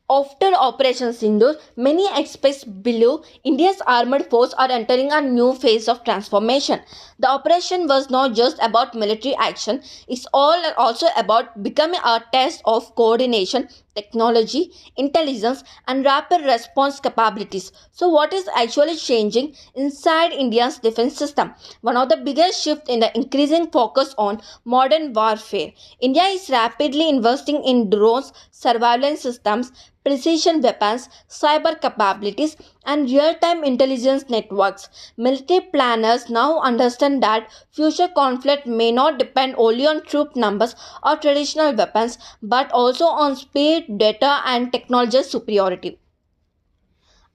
After Operation Sindoor, many experts believe India's armed forces are entering a new phase of transformation. The operation was not just about military action, it's all also about becoming a test of coordination, technology, intelligence, and rapid response capabilities. So, what is actually changing inside India's defense system? One of the biggest shifts in the increasing focus on modern warfare. India is rapidly investing in drones, surveillance systems, precision weapons, cyber capabilities, and real time intelligence networks. Military planners now understand that future conflict may not depend only on troop numbers or traditional weapons, but also on speed, data, and technology superiority.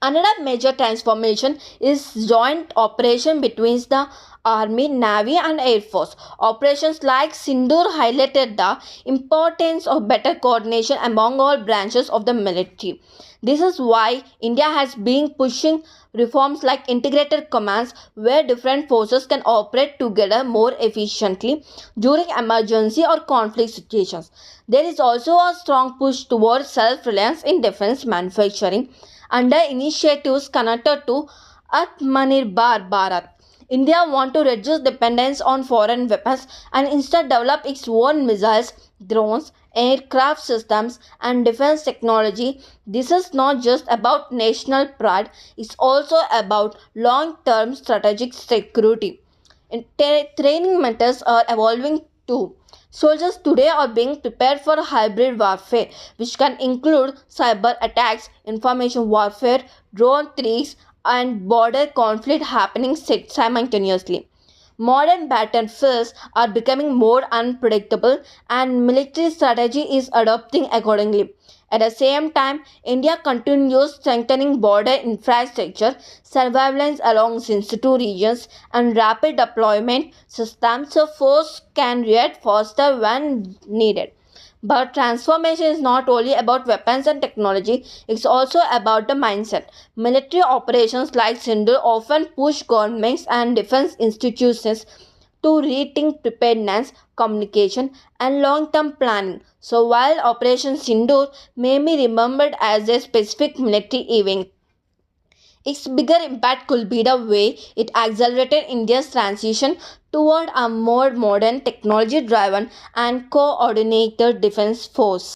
Another major transformation is joint operation between the Army, Navy, and Air Force. Operations like Sindoor highlighted the importance of better coordination among all branches of the military. This is why India has been pushing reforms like integrated commands where different forces can operate together more efficiently during emergency or conflict situations. There is also a strong push towards self reliance in defense manufacturing under initiatives connected to Atmanirbhar Bharat. India wants to reduce dependence on foreign weapons and instead develop its own missiles, drones, aircraft systems, and defense technology. This is not just about national pride, it's also about long term strategic security. Training methods are evolving too. Soldiers today are being prepared for hybrid warfare, which can include cyber attacks, information warfare, drone threats, and border conflict happening simultaneously. Modern battlefields are becoming more unpredictable, and military strategy is adopting accordingly. At the same time, India continues strengthening border infrastructure, surveillance along sensitive regions, and rapid deployment systems so force can react faster when needed. But transformation is not only about weapons and technology, it's also about the mindset. Military operations like Sindoor often push governments and defense institutions to rethink preparedness, communication, and long term planning. So, while Operation Sindoor may be remembered as a specific military event, its bigger impact could be the way it accelerated India's transition toward a more modern, technology driven, and coordinated defense force.